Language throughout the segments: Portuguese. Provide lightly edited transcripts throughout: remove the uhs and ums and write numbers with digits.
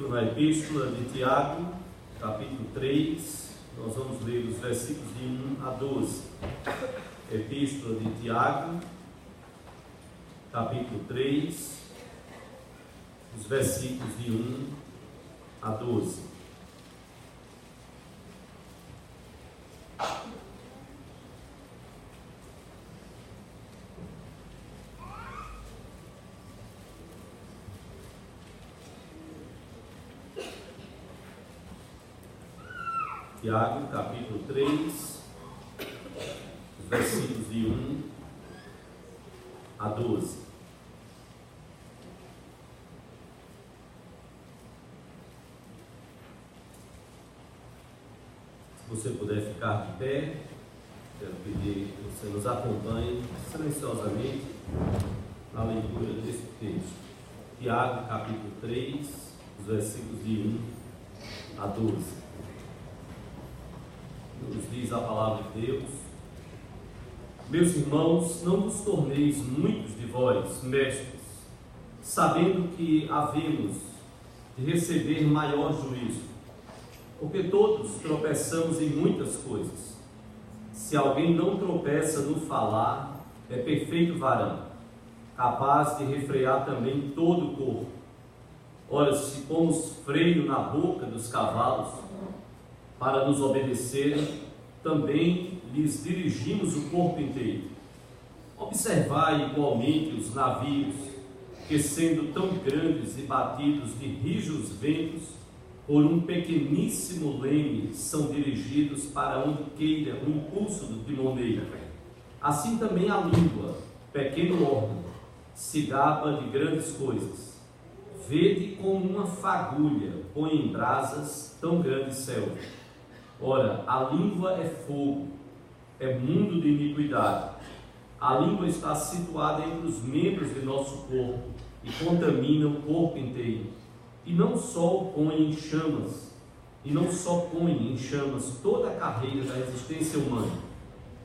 junto na Epístola de Tiago, capítulo 3, nós vamos ler os versículos de 1 a 12. Epístola de Tiago, capítulo 3, os versículos de 1 a 12. Tiago, capítulo 3, os versículos de 1 a 12. Se você puder ficar de pé, quero pedir que você nos acompanhe silenciosamente na leitura desse texto. Tiago, capítulo 3, os versículos de 1 a 12. Nos diz a palavra de Deus: meus irmãos, não vos torneis muitos de vós mestres, sabendo que havemos de receber maior juízo, porque todos tropeçamos em muitas coisas. Se alguém não tropeça no falar, é perfeito varão, capaz de refrear também todo o corpo. Ora, se pomos freio na boca dos cavalos para nos obedecerem, também lhes dirigimos o corpo inteiro. Observai igualmente os navios, que sendo tão grandes e batidos de rijos ventos, por um pequeníssimo leme são dirigidos para onde queira o impulso do timoneiro. Assim também a língua, pequeno órgão, se gaba de grandes coisas. Vede como uma fagulha põe em brasas tão grande selva. Ora, a língua é fogo, é mundo de iniquidade. A língua está situada entre os membros de nosso corpo e contamina o corpo inteiro. E não só põe em chamas toda a carreira da existência humana,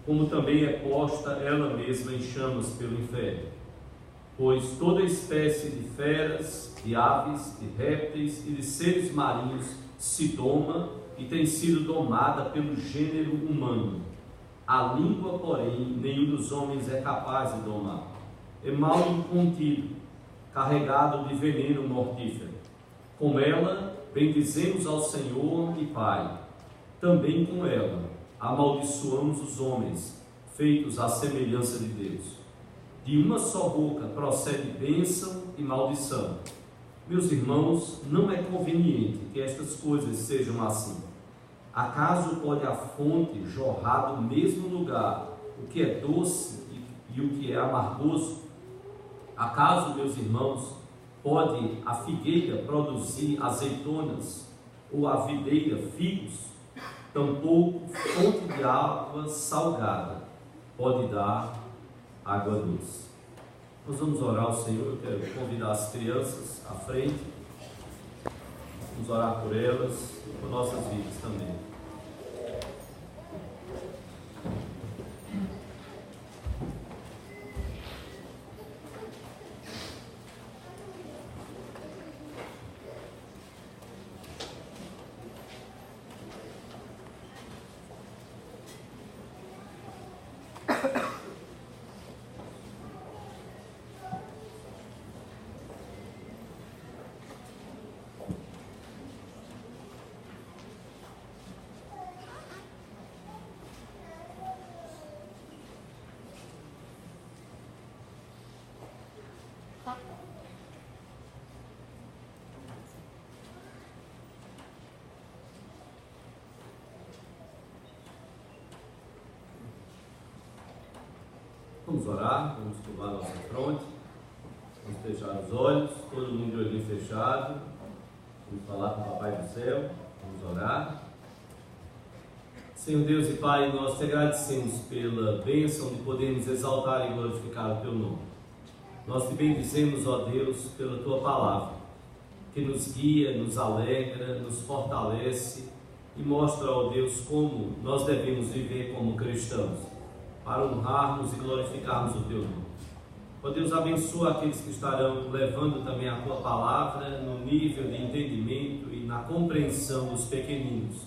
como também é posta ela mesma em chamas pelo inferno. Pois toda espécie de feras, de aves, de répteis e de seres marinhos se doma e tem sido domada pelo gênero humano. A língua, porém, nenhum dos homens é capaz de domar. É mal incontido, carregado de veneno mortífero. Com ela, bendizemos ao Senhor e Pai. Também com ela, amaldiçoamos os homens, feitos à semelhança de Deus. De uma só boca procede bênção e maldição. Meus irmãos, não é conveniente que estas coisas sejam assim. Acaso pode a fonte jorrar do mesmo lugar o que é doce e o que é amargoso? Acaso, meus irmãos, pode a figueira produzir azeitonas ou a videira figos? Tampouco fonte de água salgada pode dar água doce. Nós vamos orar ao Senhor. Eu quero convidar as crianças à frente. Vamos orar por elas e por nossas vidas também. Vamos orar, vamos curvar nossa fronte, vamos fechar os olhos, todo mundo de olho fechado, vamos falar com o Papai do Céu, vamos orar. Senhor Deus e Pai, nós te agradecemos pela bênção de podermos exaltar e glorificar o Teu nome. Nós te bendizemos, ó Deus, pela Tua palavra, que nos guia, nos alegra, nos fortalece e mostra, ó Deus, como nós devemos viver como cristãos, para honrarmos e glorificarmos o Teu nome. Ó Deus, abençoa aqueles que estarão levando também a Tua palavra no nível de entendimento na compreensão dos pequeninos.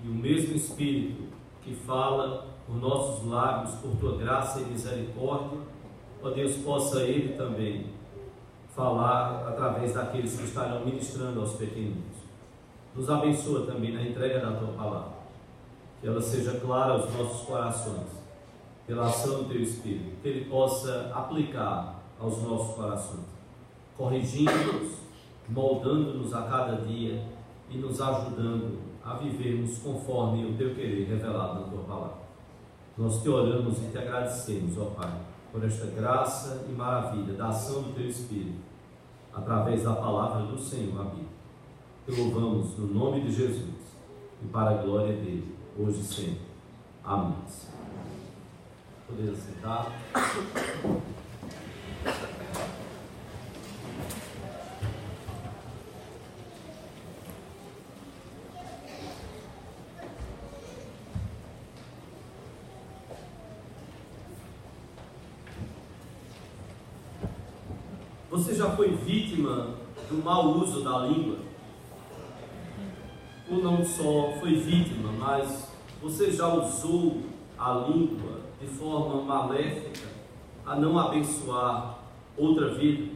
E o mesmo Espírito que fala por nossos lábios, por tua graça e misericórdia, ó Deus, possa Ele também falar através daqueles que estarão ministrando aos pequeninos. Nos abençoa também na entrega da tua palavra, que ela seja clara aos nossos corações, pela ação do teu Espírito, que Ele possa aplicar aos nossos corações, corrigindo-nos, moldando-nos a cada dia e nos ajudando a vivermos conforme o teu querer revelado na tua palavra. Nós te oramos e te agradecemos, ó Pai, por esta graça e maravilha da ação do teu Espírito, através da palavra do Senhor, a Bíblia. Te louvamos no nome de Jesus e para a glória dele, hoje e sempre. Amém. Poder sentar. Você já foi vítima do mau uso da língua? Ou não só foi vítima, mas você já usou a língua de forma maléfica a não abençoar outra vida?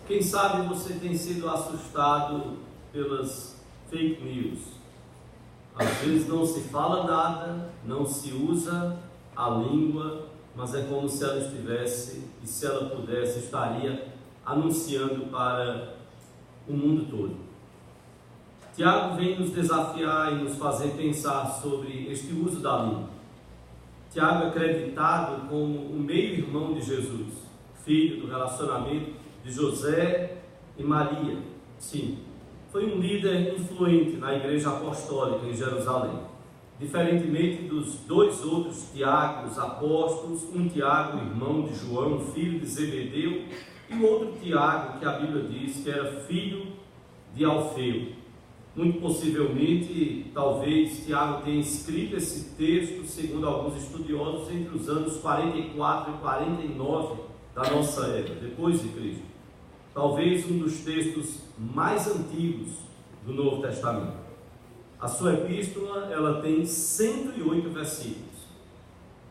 Quem sabe você tem sido assustado pelas fake news. Às vezes não se fala nada, não se usa a língua, mas é como se ela estivesse, e se ela pudesse, estaria anunciando para o mundo todo. Tiago vem nos desafiar e nos fazer pensar sobre este uso da língua. Tiago é acreditado como o meio-irmão de Jesus, filho do relacionamento de José e Maria. Sim, foi um líder influente na igreja apostólica em Jerusalém. Diferentemente dos dois outros Tiagos apóstolos, um Tiago, irmão de João, filho de Zebedeu, e o outro Tiago, que a Bíblia diz que era filho de Alfeu. Muito possivelmente, talvez, Tiago tenha escrito esse texto, segundo alguns estudiosos, entre os anos 44 e 49 da nossa era, depois de Cristo. Talvez um dos textos mais antigos do Novo Testamento. A sua epístola, ela tem 108 versículos.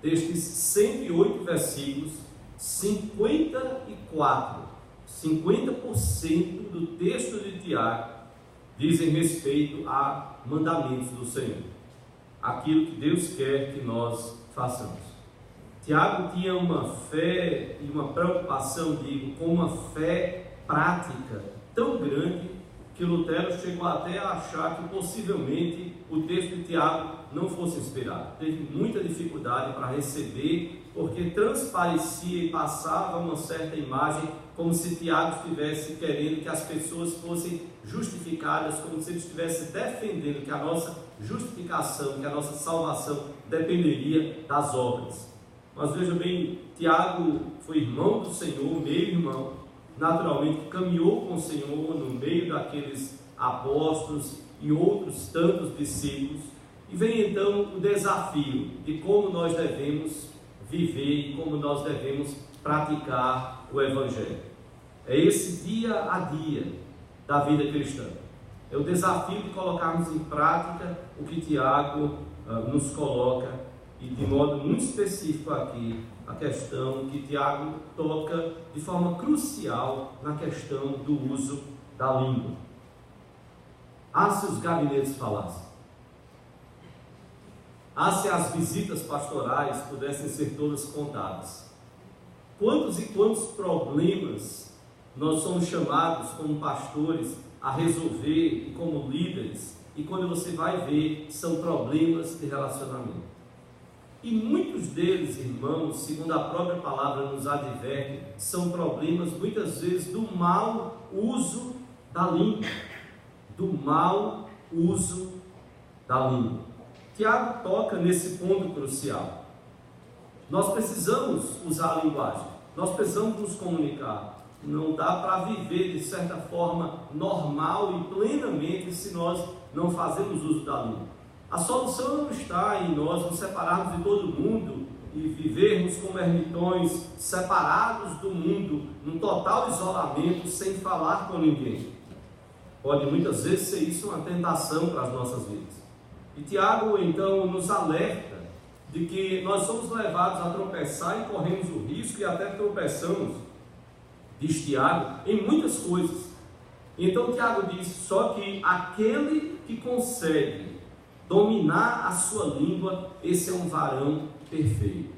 Destes 108 versículos, 50% do texto de Tiago dizem respeito a mandamentos do Senhor, aquilo que Deus quer que nós façamos. Tiago tinha uma fé e uma preocupação, com uma fé prática tão grande que Lutero chegou até a achar que possivelmente o texto de Tiago não fosse inspirado. Teve muita dificuldade para receber, porque transparecia e passava uma certa imagem como se Tiago estivesse querendo que as pessoas fossem justificadas, como se ele estivesse defendendo que a nossa justificação, que a nossa salvação dependeria das obras. Mas veja bem, Tiago foi irmão do Senhor, meio-irmão, naturalmente caminhou com o Senhor no meio daqueles apóstolos e outros tantos discípulos, e vem então o desafio de como nós devemos viver e como nós devemos praticar o Evangelho. É esse dia a dia da vida cristã. É o desafio de colocarmos em prática o que Tiago nos coloca, e de modo muito específico aqui, a questão que Tiago toca de forma crucial na questão do uso da língua. Se os gabinetes falassem, se as visitas pastorais pudessem ser todas contadas, quantos e quantos problemas nós somos chamados como pastores a resolver e como líderes, e quando você vai ver, são problemas de relacionamento. E muitos deles, irmãos, segundo a própria palavra nos adverte, são problemas muitas vezes do mau uso da língua. Do mau uso da língua. Tiago toca nesse ponto crucial. Nós precisamos usar a linguagem, nós precisamos nos comunicar. Não dá para viver de certa forma normal e plenamente se nós não fazemos uso da língua. A solução não está em nós nos separarmos de todo mundo e vivermos como ermitões, separados do mundo, num total isolamento, sem falar com ninguém. Pode muitas vezes ser isso uma tentação para as nossas vidas. E Tiago então nos alerta de que nós somos levados a tropeçar e corremos o risco, e até tropeçamos, diz Tiago, em muitas coisas. Então Tiago diz: só que aquele que consegue dominar a sua língua, esse é um varão perfeito.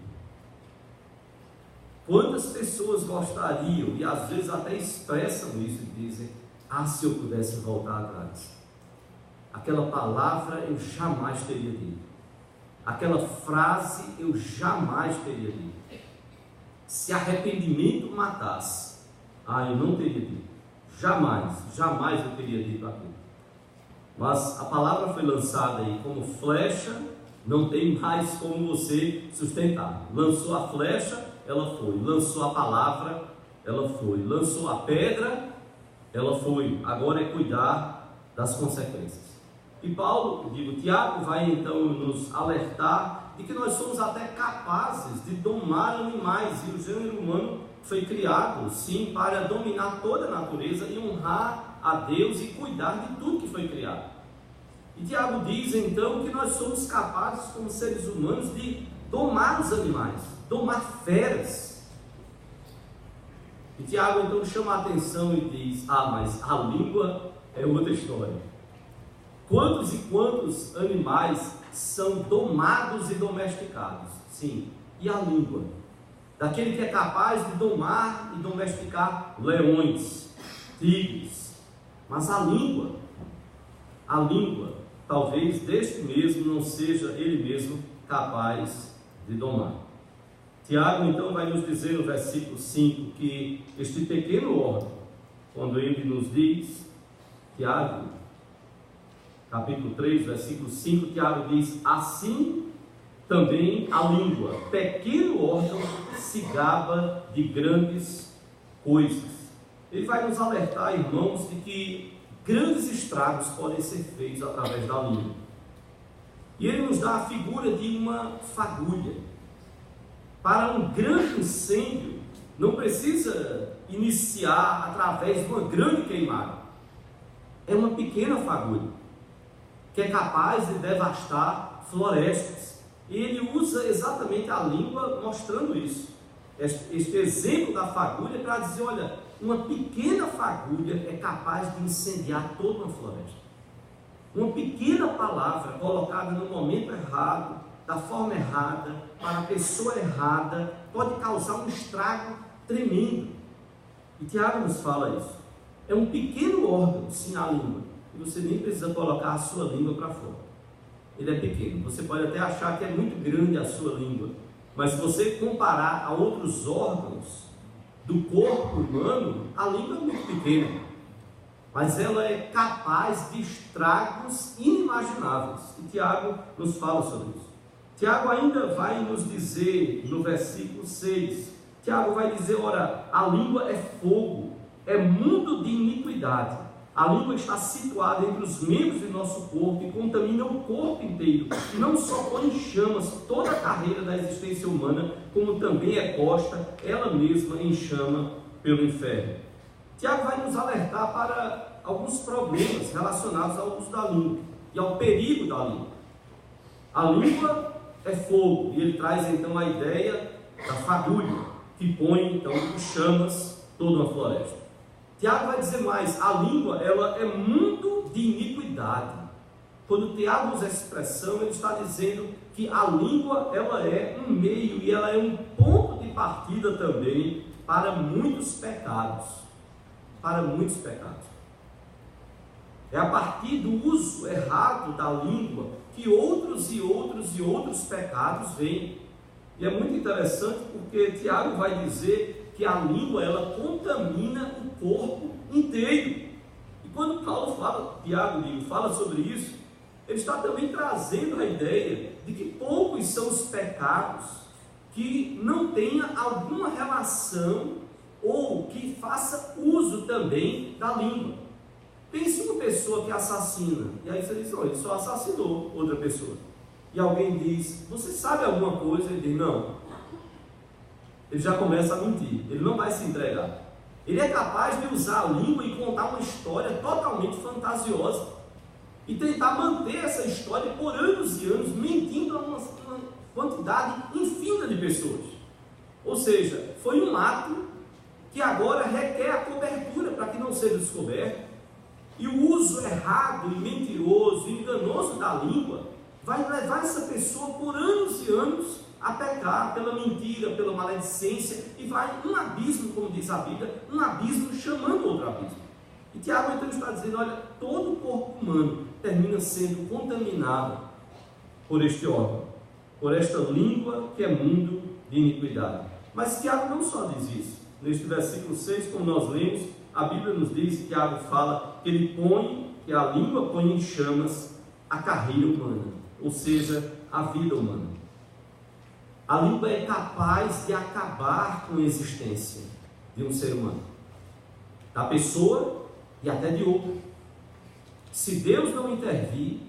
Quantas pessoas gostariam, e às vezes até expressam isso e dizem: ah, se eu pudesse voltar atrás, aquela palavra eu jamais teria dito, aquela frase eu jamais teria dito, se arrependimento matasse, ah, eu não teria dito, jamais eu teria dito aquilo. Mas a palavra foi lançada aí como flecha, não tem mais como você sustentar. Lançou a flecha, ela foi. Lançou a palavra, ela foi. Lançou a pedra, ela foi. Agora é cuidar das consequências. E Tiago vai então nos alertar de que nós somos até capazes de domar animais, e o gênero humano foi criado sim para dominar toda a natureza e honrar a Deus e cuidar de tudo que foi criado. E Tiago diz então que nós somos capazes como seres humanos de domar os animais, domar feras. E Tiago então chama a atenção e diz: ah, mas a língua é outra história. Quantos e quantos animais são domados e domesticados? Sim, e a língua? Daquele que é capaz de domar e domesticar leões, tigres. Mas a língua, talvez deste mesmo não seja ele mesmo capaz de domar. Tiago então vai nos dizer no versículo 5 que este pequeno órgão, quando ele nos diz, Tiago, capítulo 3, versículo 5, Tiago diz: assim também a língua, pequeno órgão, se gaba de grandes coisas. Ele vai nos alertar, irmãos, de que grandes estragos podem ser feitos através da língua. E ele nos dá a figura de uma fagulha. Para um grande incêndio, não precisa iniciar através de uma grande queimada. É uma pequena fagulha que é capaz de devastar florestas. E ele usa exatamente a língua mostrando isso. Este exemplo da fagulha para dizer: olha, uma pequena fagulha é capaz de incendiar toda uma floresta. Uma pequena palavra colocada no momento errado, da forma errada, para a pessoa errada, pode causar um estrago tremendo. E Tiago nos fala isso. É um pequeno órgão, sim, a língua. E você nem precisa colocar a sua língua para fora. Ele é pequeno. Você pode até achar que é muito grande a sua língua, mas se você comparar a outros órgãos do corpo humano, a língua é muito pequena, mas ela é capaz de estragos inimagináveis. E Tiago nos fala sobre isso. Tiago ainda vai nos dizer no versículo 6, Tiago vai dizer: ora, a língua é fogo, é mundo de iniquidade. A língua está situada entre os membros do nosso corpo e contamina o corpo inteiro. Não só põe em chamas toda a carreira da existência humana, como também é posta ela mesma em chama pelo inferno. Tiago vai nos alertar para alguns problemas relacionados ao uso da língua e ao perigo da língua. A língua é fogo, e ele traz então a ideia da fagulha, que põe então em chamas toda uma floresta. Tiago vai dizer mais: a língua, ela é mundo de iniquidade. Quando Tiago usa essa expressão, ele está dizendo que a língua, ela é um meio e ela é um ponto de partida também para muitos pecados. Para muitos pecados. É a partir do uso errado da língua que outros pecados vêm. E é muito interessante porque Tiago vai dizer que a língua, ela contamina o corpo inteiro. E quando Tiago fala sobre isso, ele está também trazendo a ideia de que poucos são os pecados que não tenha alguma relação ou que faça uso também da língua. Pense uma pessoa que assassina, e aí você diz: ele só assassinou outra pessoa. E alguém diz: você sabe alguma coisa? Ele diz: não. Ele já começa a mentir, ele não vai se entregar. Ele é capaz de usar a língua e contar uma história totalmente fantasiosa e tentar manter essa história por anos e anos, mentindo a uma quantidade infinita de pessoas. Ou seja, foi um ato que agora requer a cobertura para que não seja descoberto, e o uso errado e mentiroso e enganoso da língua vai levar essa pessoa por anos e anos a pecar pela mentira, pela maledicência, e vai um abismo, como diz a Bíblia, um abismo chamando outro abismo. E Tiago então está dizendo, olha, todo o corpo humano termina sendo contaminado por este órgão, por esta língua que é mundo de iniquidade. Mas Tiago não só diz isso. Neste versículo 6, como nós lemos, a Bíblia nos diz, que Tiago fala que a língua põe em chamas a carreira humana, ou seja, a vida humana. A língua é capaz de acabar com a existência de um ser humano, da pessoa e até de outro. Se Deus não intervir,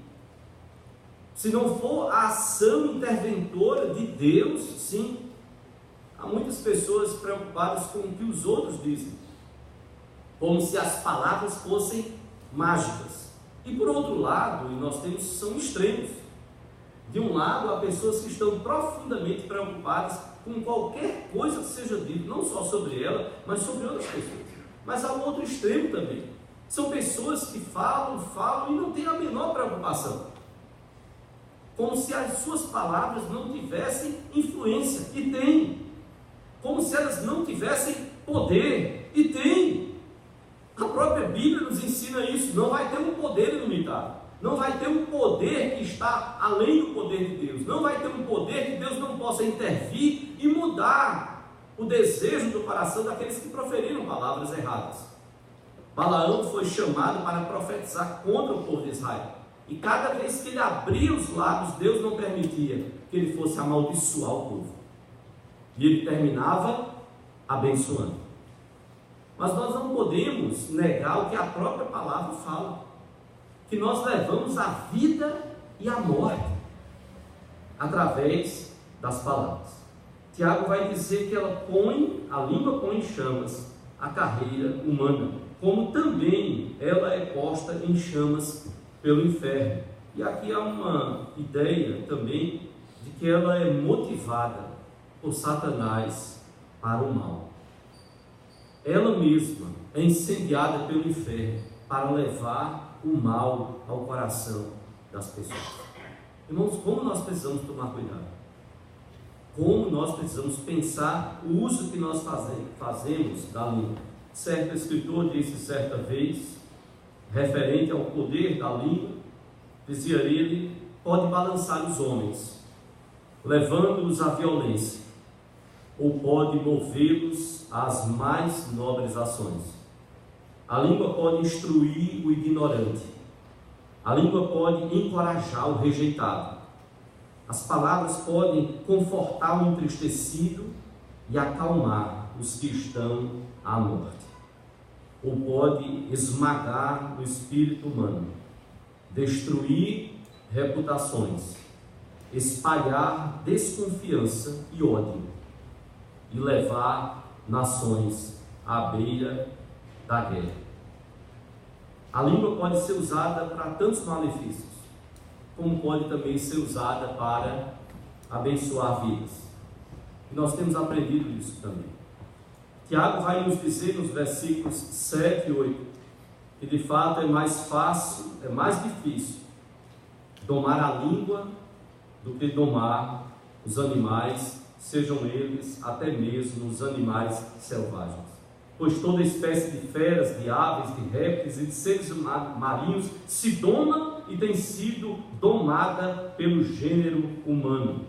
se não for a ação interventora de Deus, sim, há muitas pessoas preocupadas com o que os outros dizem, como se as palavras fossem mágicas. E por outro lado, e nós temos, são extremos. De um lado, há pessoas que estão profundamente preocupadas com qualquer coisa que seja dita, não só sobre ela, mas sobre outras pessoas. Mas há um outro extremo também. São pessoas que falam e não têm a menor preocupação, como se as suas palavras não tivessem influência, e tem, como se elas não tivessem poder, e tem. A própria Bíblia nos ensina isso. Não vai ter um poder ilimitado, não vai ter um poder que está além do poder de Deus, não vai ter um poder que Deus não possa intervir e mudar o desejo do coração daqueles que proferiram palavras erradas. Balaão foi chamado para profetizar contra o povo de Israel, e cada vez que ele abria os lábios, Deus não permitia que ele fosse amaldiçoar o povo, e ele terminava abençoando. Mas nós não podemos negar o que a própria palavra fala, que nós levamos a vida e a morte através das palavras. Tiago vai dizer que a língua põe em chamas a carreira humana, como também ela é posta em chamas pelo inferno. E aqui há uma ideia também de que ela é motivada por Satanás para o mal. Ela mesma é incendiada pelo inferno para levar o mal ao coração das pessoas. Irmãos, como nós precisamos tomar cuidado, como nós precisamos pensar o uso que nós fazemos da língua. Certo escritor disse certa vez, referente ao poder da língua, dizia ele, pode balançar os homens, levando-os à violência, ou pode movê-los às mais nobres ações. A língua pode instruir o ignorante, a língua pode encorajar o rejeitado, as palavras podem confortar o entristecido e acalmar os que estão à morte, ou pode esmagar o espírito humano, destruir reputações, espalhar desconfiança e ódio, e levar nações à beira da guerra. A língua pode ser usada para tantos malefícios, como pode também ser usada para abençoar vidas. E nós temos aprendido isso também. Tiago vai nos dizer nos versículos 7 e 8, que de fato é mais fácil, é mais difícil domar a língua do que domar os animais, sejam eles até mesmo os animais selvagens. Pois toda espécie de feras, de aves, de répteis e de seres marinhos se doma e tem sido domada pelo gênero humano.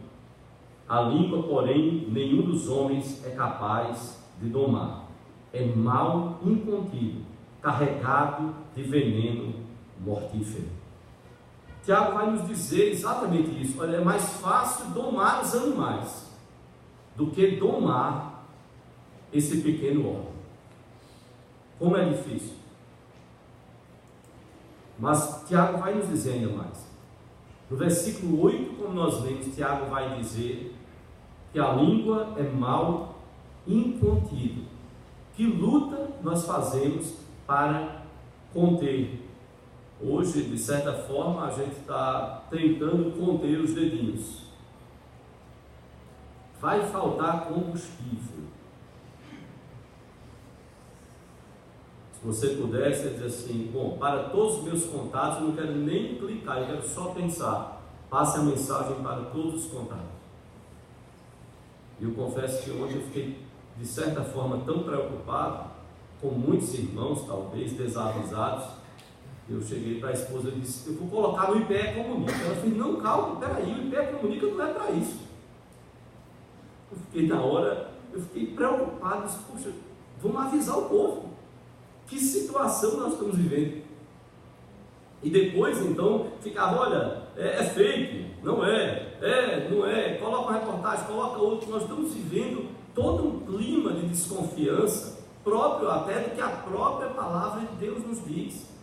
A língua, porém, nenhum dos homens é capaz de domar. É mal incontido, carregado de veneno mortífero. Tiago vai nos dizer exatamente isso. Olha, é mais fácil domar os animais do que domar esse pequeno órgão. Como é difícil. Mas Tiago vai nos dizer ainda mais. No versículo 8, como nós lemos, Tiago vai dizer que a língua é mal incontido, que luta nós fazemos para conter? Hoje, de certa forma, a gente está tentando conter os dedinhos. Vai faltar combustível. Se você pudesse dizer assim, bom, para todos os meus contatos, eu não quero nem clicar, eu quero só pensar. Passe a mensagem para todos os contatos. E eu confesso que hoje eu fiquei, de certa forma, tão preocupado, com muitos irmãos, talvez, desavisados. Eu cheguei para a esposa e disse, eu vou colocar no IPE Comunica. Ela disse, não, calma, peraí, o IPE Comunica não é para isso. Eu fiquei na hora, eu fiquei preocupado, disse, poxa, vamos avisar o povo. Que situação nós estamos vivendo? E depois, então, ficava, olha, é fake, não é, coloca uma reportagem, coloca outro. Nós estamos vivendo todo um clima de desconfiança, próprio até do que a própria palavra de Deus nos diz.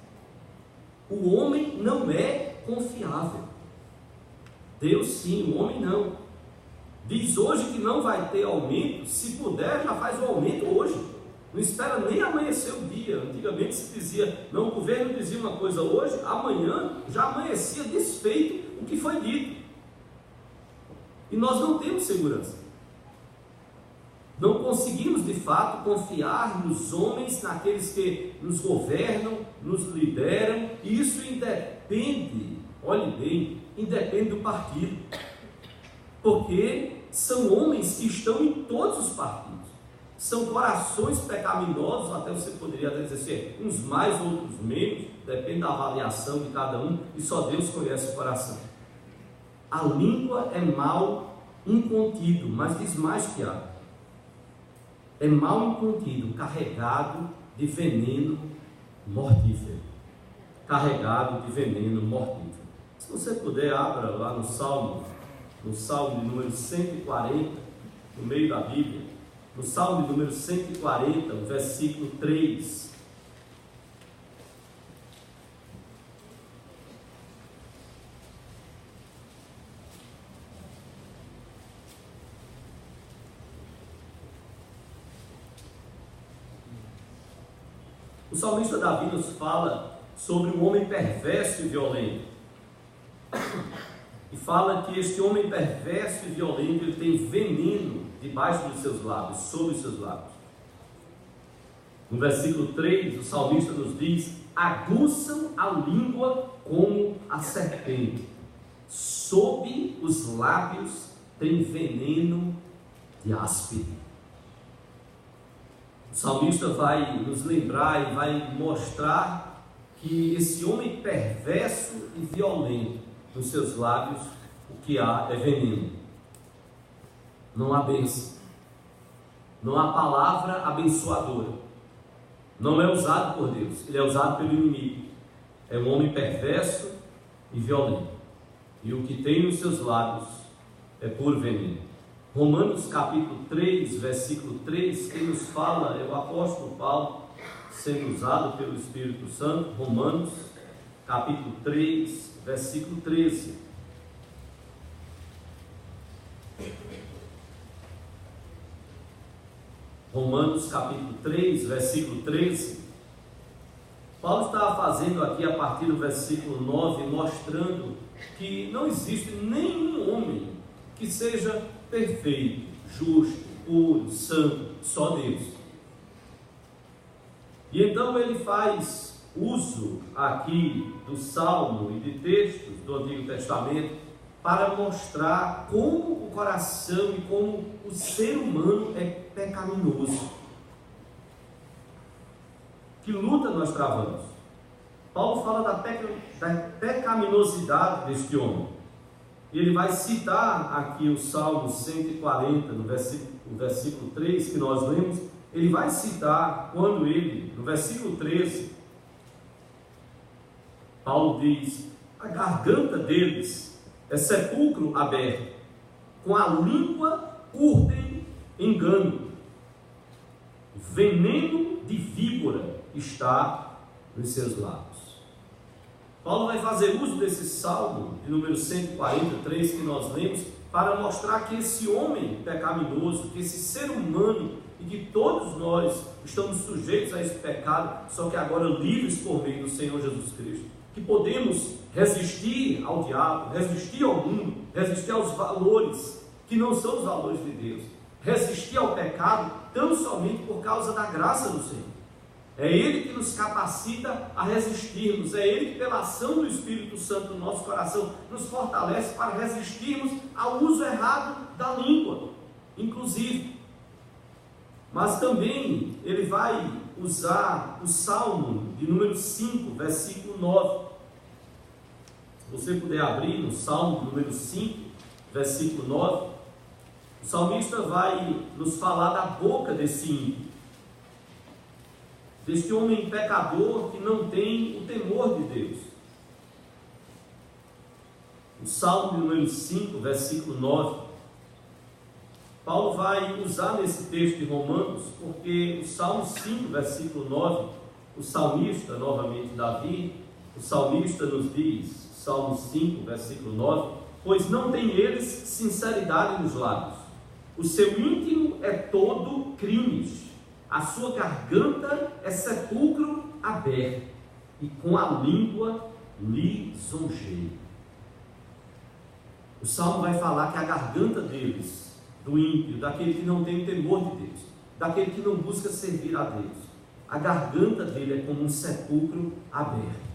O homem não é confiável. Deus sim, o homem não. Diz hoje que não vai ter aumento, se puder já faz o aumento hoje. Não espera nem amanhecer o dia. Antigamente se dizia, não, o governo dizia uma coisa hoje, amanhã já amanhecia desfeito o que foi dito. E nós não temos segurança. Não conseguimos de fato confiar nos homens, naqueles que nos governam, nos lideram, e isso independe, olhe bem, independe do partido, porque são homens que estão em todos os partidos, são corações pecaminosos, até você poderia até dizer assim, uns mais, outros menos, depende da avaliação de cada um, e só Deus conhece o coração. A língua é mal incontido, mas diz mais que há. É mal incontido, carregado de veneno mortífero. Carregado de veneno mortífero. Se você puder, abra lá no Salmo de número 140, no meio da Bíblia, no Salmo de número 140, o versículo 3. O salmista Davi nos fala sobre um homem perverso e violento. E fala que este homem perverso e violento, ele tem veneno debaixo dos seus lábios, sobre os seus lábios. No versículo 3, o salmista nos diz, aguçam a língua como a serpente, sob os lábios tem veneno de áspide. O salmista vai nos lembrar e vai mostrar que esse homem perverso e violento, nos seus lábios, o que há é veneno. Não há bênção. Não há palavra abençoadora. Não é usado por Deus, ele é usado pelo inimigo. É um homem perverso e violento. E o que tem nos seus lábios é puro veneno. Romanos capítulo 3, versículo 3, quem nos fala é o apóstolo Paulo, sendo usado pelo Espírito Santo. Romanos capítulo 3, versículo 13. Romanos capítulo 3, versículo 13. Paulo estava fazendo aqui a partir do versículo 9, mostrando que não existe nenhum homem que seja perfeito, justo, puro, santo, só Deus. E então ele faz uso aqui do Salmo e de textos do Antigo Testamento para mostrar como o coração e como o ser humano é pecaminoso. Que luta nós travamos? Paulo fala da pecaminosidade deste homem. E ele vai citar aqui o Salmo 140, no versículo 3 que nós lemos. Ele vai citar quando ele, no versículo 13, Paulo diz, a garganta deles é sepulcro aberto, com a língua urdem engano, veneno de víbora está nos seus lábios. Paulo vai fazer uso desse salmo de número 143 que nós lemos para mostrar que esse homem pecaminoso, que esse ser humano e que todos nós estamos sujeitos a esse pecado, só que agora livres por meio do Senhor Jesus Cristo, que podemos resistir ao diabo, resistir ao mundo, resistir aos valores que não são os valores de Deus, resistir ao pecado tão somente por causa da graça do Senhor. É Ele que nos capacita a resistirmos, é Ele que, pela ação do Espírito Santo no nosso coração, nos fortalece para resistirmos ao uso errado da língua, inclusive. Mas também Ele vai usar o Salmo de número 5, versículo 9. Se você puder abrir no Salmo de número 5, versículo 9, o salmista vai nos falar da boca desse ímpio, deste homem pecador que não tem o temor de Deus. O Salmo número 5, versículo 9, Paulo vai usar nesse texto de Romanos, porque o Salmo 5, versículo 9, o salmista, novamente Davi, o salmista nos diz, Salmo 5, versículo 9, pois não tem eles sinceridade nos lábios, o seu íntimo é todo crimes, a sua garganta é sepulcro aberto, e com a língua lisonjeia. O Salmo vai falar que a garganta deles, do ímpio, daquele que não tem o temor de Deus, daquele que não busca servir a Deus, a garganta dele é como um sepulcro aberto.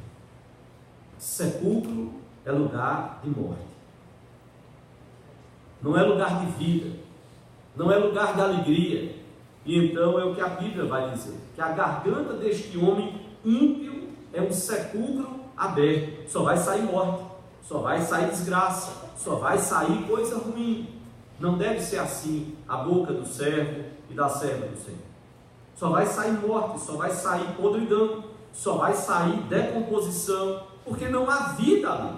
Sepulcro é lugar de morte, não é lugar de vida, não é lugar de alegria. E então é o que a Bíblia vai dizer, que a garganta deste homem ímpio é um sepulcro aberto, só vai sair morte, só vai sair desgraça, só vai sair coisa ruim. Não deve ser assim a boca do servo e da serva do Senhor. Só vai sair morte, só vai sair podridão, só vai sair decomposição, porque não há vida ali.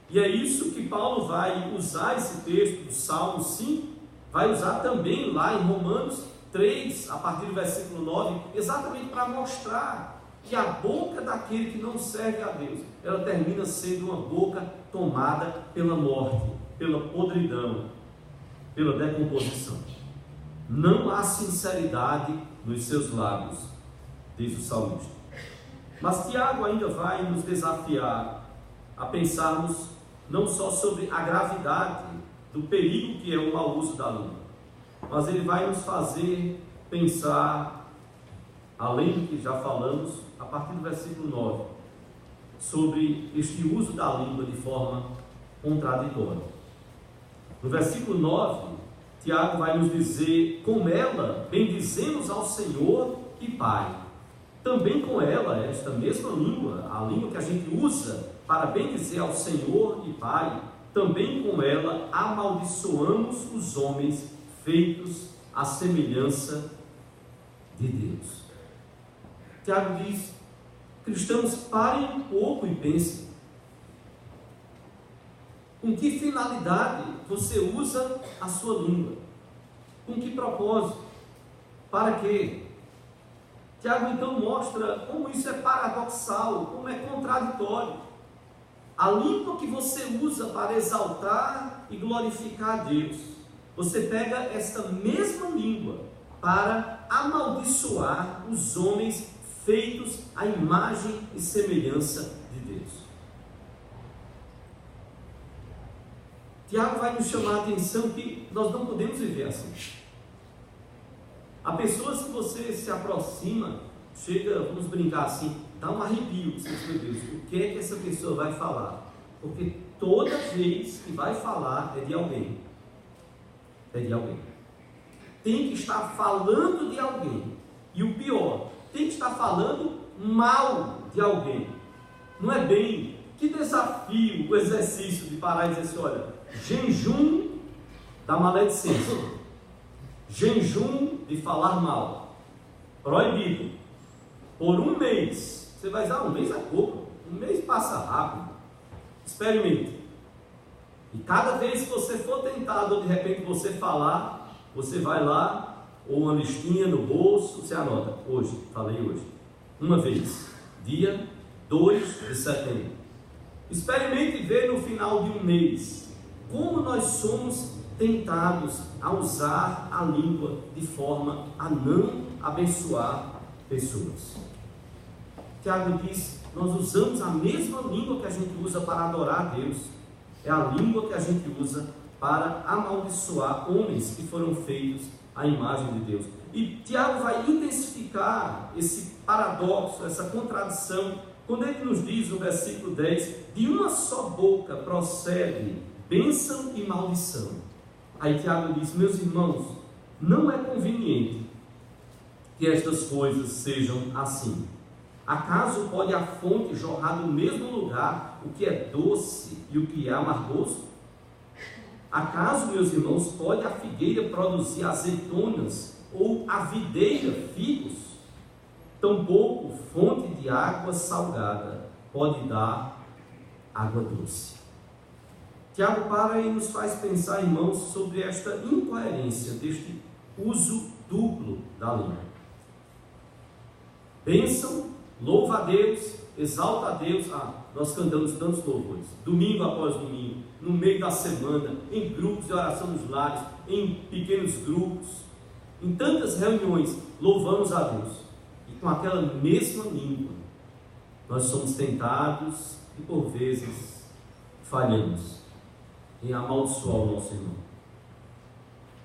E é isso que Paulo vai usar esse texto do Salmo 5, vai usar também lá em Romanos 3, a partir do versículo 9, exatamente para mostrar que a boca daquele que não serve a Deus, ela termina sendo uma boca tomada pela morte, pela podridão, pela decomposição. Não há sinceridade nos seus lábios, diz o salmista. Mas Tiago ainda vai nos desafiar a pensarmos não só sobre a gravidade do perigo que é o mau uso da língua, mas ele vai nos fazer pensar, além do que já falamos, a partir do versículo 9, sobre este uso da língua de forma contraditória. No versículo 9, Tiago vai nos dizer, com ela bendizemos ao Senhor e Pai. Também com ela, esta mesma língua, a língua que a gente usa para bendizer ao Senhor e Pai, também com ela amaldiçoamos os homens feitos à semelhança de Deus. Tiago diz, cristãos, parem um pouco e pensem, com que finalidade você usa a sua língua? Com que propósito? Para quê? Tiago então mostra como isso é paradoxal, como é contraditório. A língua que você usa para exaltar e glorificar a Deus, você pega esta mesma língua para amaldiçoar os homens feitos à imagem e semelhança de Deus. Tiago vai nos chamar a atenção que nós não podemos viver assim. Há pessoas que você se aproxima, chega, vamos brincar assim, dá um arrepio, você diz, meu Deus, o que é que essa pessoa vai falar? Porque toda vez que vai falar é de alguém. É de alguém. Tem que estar falando de alguém. E o pior, tem que estar falando mal de alguém. Não é bem? Que desafio o exercício de parar e dizer assim, olha, jejum da maledicência, jejum de falar mal, proibido, por um mês. Você vai dizer, um mês é pouco, um mês passa rápido. Experimente. E cada vez que você for tentado, ou de repente você falar, você vai lá, ou uma listinha no bolso, você anota, hoje, falei hoje, uma vez, dia 2 de setembro. Experimente ver no final de um mês como nós somos tentados a usar a língua de forma a não abençoar pessoas. Tiago diz: nós usamos a mesma língua que a gente usa para adorar a Deus, é a língua que a gente usa para amaldiçoar homens que foram feitos à imagem de Deus. E Tiago vai intensificar esse paradoxo, essa contradição, quando ele nos diz no versículo 10: de uma só boca procede bênção e maldição. Aí Tiago diz: meus irmãos, não é conveniente que estas coisas sejam assim. Acaso pode a fonte jorrar do mesmo lugar o que é doce e o que é amargoso? Acaso, meus irmãos, pode a figueira produzir azeitonas ou a videira figos? Tampouco fonte de água salgada pode dar água doce. Tiago para e nos faz pensar, irmãos, sobre esta incoerência deste uso duplo da língua. Bênção, louva a Deus, exalta a Deus. Nós cantamos tantos louvores, domingo após domingo, no meio da semana, em grupos de oração nos lares, em pequenos grupos, em tantas reuniões, louvamos a Deus. E com aquela mesma língua, nós somos tentados e por vezes falhamos em amaldiçoar o nosso irmão.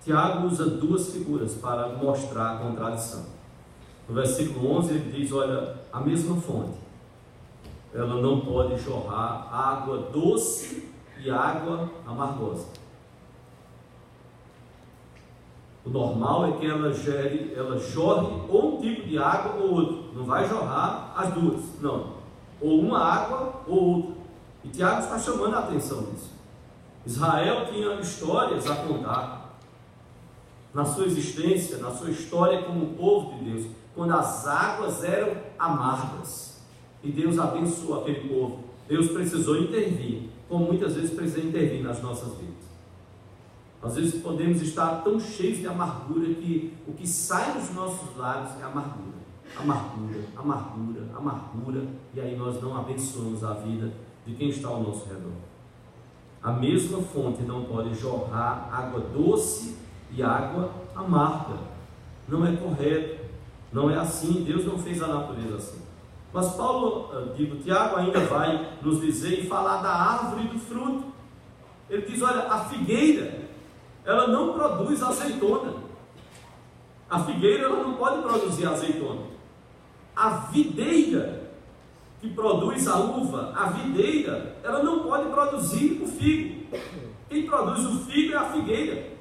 Tiago usa duas figuras para mostrar a contradição. No versículo 11 ele diz: olha, a mesma fonte, ela não pode jorrar água doce e água amargosa. O normal é que ela jorre ou um tipo de água ou outro, não vai jorrar as duas, não, ou uma água ou outra. E Tiago está chamando a atenção disso. Israel tinha histórias a contar na sua existência, na sua história como povo de Deus, quando as águas eram amargas e Deus abençoou aquele povo. Deus precisou intervir, como muitas vezes precisa intervir nas nossas vidas. Às vezes podemos estar tão cheios de amargura que o que sai dos nossos lábios é amargura, amargura, amargura, amargura, e aí nós não abençoamos a vida de quem está ao nosso redor. A mesma fonte não pode jorrar água doce e água amarga. Não é correto, não é assim. Deus não fez a natureza assim. Mas Tiago ainda vai nos dizer e falar da árvore do fruto. Ele diz: olha, a figueira, ela não produz azeitona. A figueira, ela não pode produzir azeitona. A videira que produz a uva, a videira, ela não pode produzir o figo. Quem produz o figo é a figueira.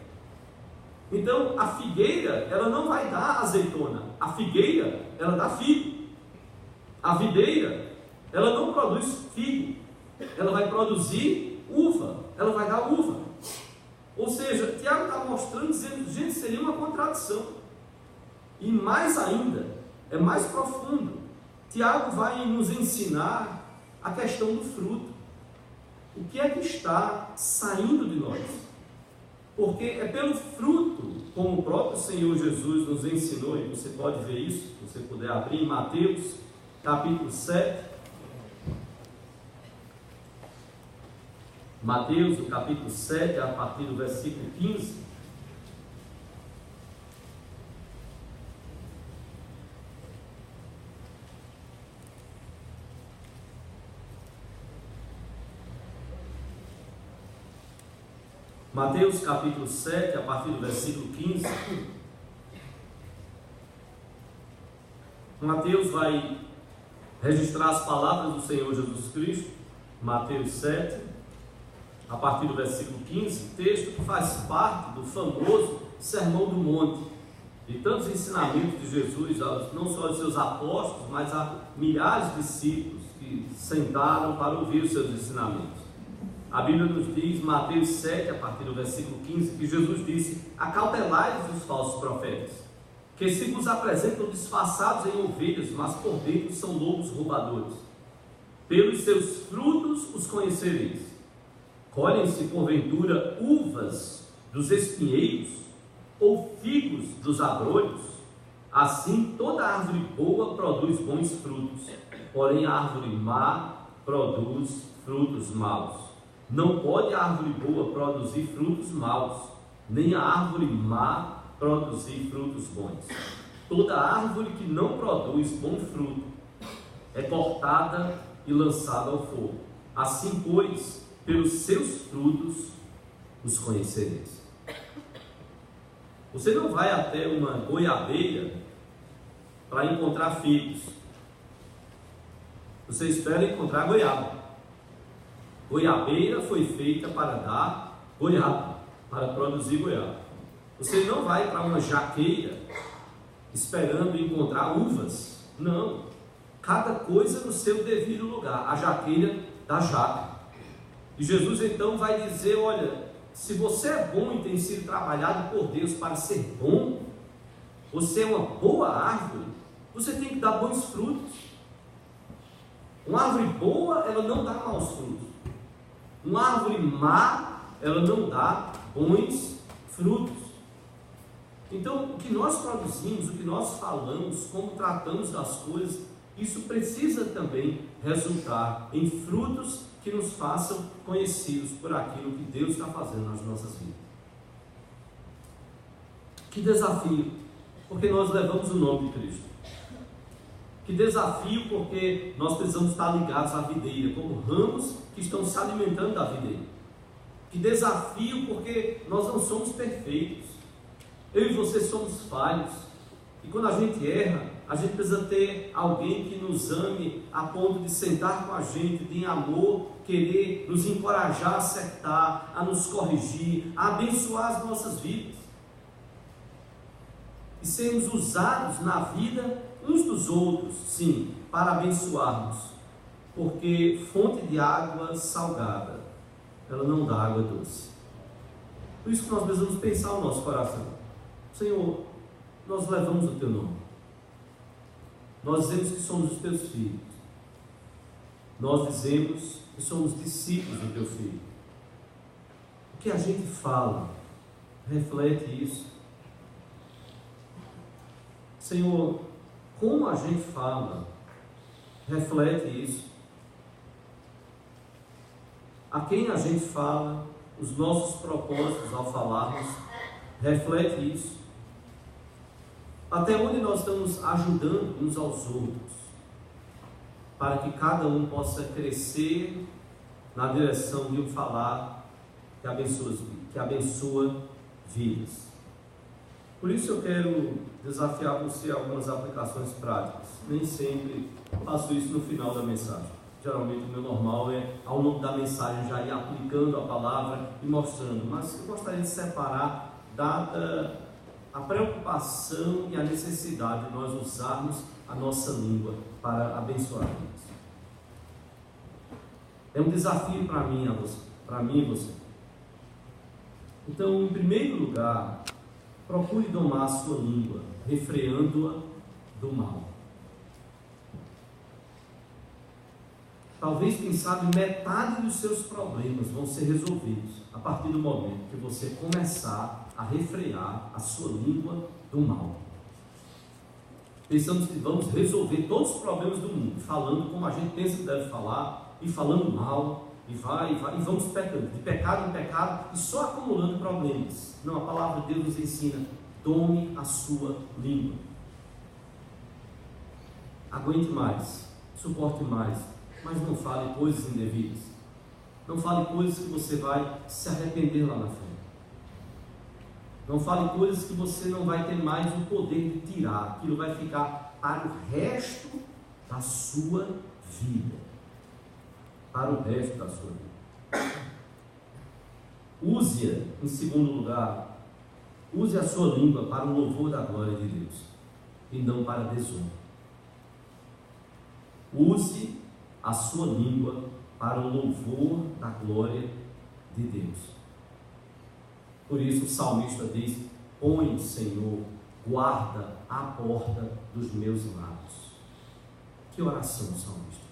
Então, a figueira, ela não vai dar azeitona. A figueira, ela dá figo. A videira, ela não produz figo. Ela vai produzir uva. Ela vai dar uva. Ou seja, Tiago está mostrando, dizendo: gente, seria uma contradição. E mais ainda, é mais profundo. Tiago vai nos ensinar a questão do fruto. O que é que está saindo de nós? Porque é pelo fruto, como o próprio Senhor Jesus nos ensinou, e você pode ver isso, se você puder abrir em Mateus, capítulo 7. Mateus, o capítulo 7, a partir do versículo 15. Mateus capítulo 7, a partir do versículo 15. Mateus vai registrar as palavras do Senhor Jesus Cristo. Mateus 7, a partir do versículo 15, texto que faz parte do famoso Sermão do Monte, e tantos ensinamentos de Jesus, não só aos seus apóstolos, mas a milhares de discípulos que sentaram para ouvir os seus ensinamentos. A Bíblia nos diz, Mateus 7, a partir do versículo 15, que Jesus disse: acautelai-vos dos falsos profetas, que se vos apresentam disfarçados em ovelhas, mas por dentro são lobos roubadores. Pelos seus frutos os conhecereis. Colhem-se porventura uvas dos espinheiros, ou figos dos abrolhos? Assim toda árvore boa produz bons frutos, porém a árvore má produz frutos maus. Não pode a árvore boa produzir frutos maus, nem a árvore má produzir frutos bons. Toda árvore que não produz bom fruto é cortada e lançada ao fogo. Assim, pois, pelos seus frutos os conhecereis. Você não vai até uma goiabeira para encontrar figos. Você espera encontrar goiaba. Goiabeira foi feita para dar goiaba, para produzir goiaba. Você não vai para uma jaqueira esperando encontrar uvas. Não. Cada coisa no seu devido lugar. A jaqueira da jaca. E Jesus então vai dizer: olha, se você é bom e tem sido trabalhado por Deus para ser bom, você é uma boa árvore, você tem que dar bons frutos. Uma árvore boa, ela não dá maus frutos. Uma árvore má, ela não dá bons frutos. Então, o que nós produzimos, o que nós falamos, como tratamos das coisas, isso precisa também resultar em frutos que nos façam conhecidos por aquilo que Deus está fazendo nas nossas vidas. Que desafio, porque nós levamos o nome de Cristo. Que desafio, porque nós precisamos estar ligados à videira, como ramos que estão se alimentando da videira. Que desafio, porque nós não somos perfeitos. Eu e você somos falhos. E quando a gente erra, a gente precisa ter alguém que nos ame a ponto de sentar com a gente, de em amor, querer nos encorajar a acertar, a nos corrigir, a abençoar as nossas vidas. E sermos usados na vida uns dos outros, sim, para abençoarmos. Porque fonte de água salgada, ela não dá água doce. Por isso que nós precisamos pensar no nosso coração: Senhor, nós levamos o Teu nome. Nós dizemos que somos os Teus filhos. Nós dizemos que somos discípulos do Teu Filho. O que a gente fala reflete isso. Senhor, como a gente fala reflete isso. A quem a gente fala, os nossos propósitos ao falarmos reflete isso. Até onde nós estamos ajudando uns aos outros, para que cada um possa crescer na direção de um falar que abençoa vidas. Por isso eu quero desafiar você a algumas aplicações práticas. Nem sempre faço isso no final da mensagem. Geralmente o meu normal é, ao longo da mensagem, já ir aplicando a palavra e mostrando. Mas eu gostaria de separar, dada a preocupação e a necessidade de nós usarmos a nossa língua para abençoar vidas. É um desafio para mim e você. Então, em primeiro lugar, procure domar a sua língua, refreando-a do mal. Talvez, quem sabe, metade dos seus problemas vão ser resolvidos a partir do momento que você começar a refrear a sua língua do mal. Pensamos que vamos resolver todos os problemas do mundo, falando como a gente pensa que deve falar, e falando mal, e vamos pecando, de pecado em pecado, e só acumulando problemas. Não, a palavra de Deus nos ensina: tome a sua língua. Aguente mais, suporte mais, mas não fale coisas indevidas. Não fale coisas que você vai se arrepender lá na frente. Não fale coisas que você não vai ter mais o poder de tirar. Aquilo vai ficar para o resto da sua vida. Para o resto da sua vida. Use-a, em segundo lugar, use a sua língua para o louvor da glória de Deus e não para a desonra. Use a sua língua para o louvor da glória de Deus. Por isso o salmista diz: põe, Senhor, guarda a porta dos meus lábios. Que oração, salmista!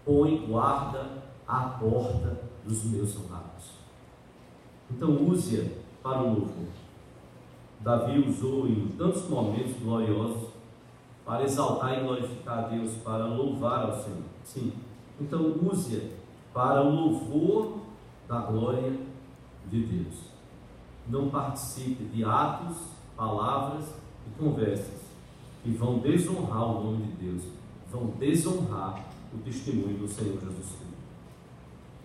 Põe, guarda a porta dos meus lábios. Então use-a para o louvor. Davi usou em tantos momentos gloriosos para exaltar e glorificar a Deus, para louvar ao Senhor. Sim, então use-a para o louvor da glória de Deus. não participe de atos, palavras e conversas que vão desonrar o nome de Deus, vão desonrar o testemunho do Senhor Jesus Cristo.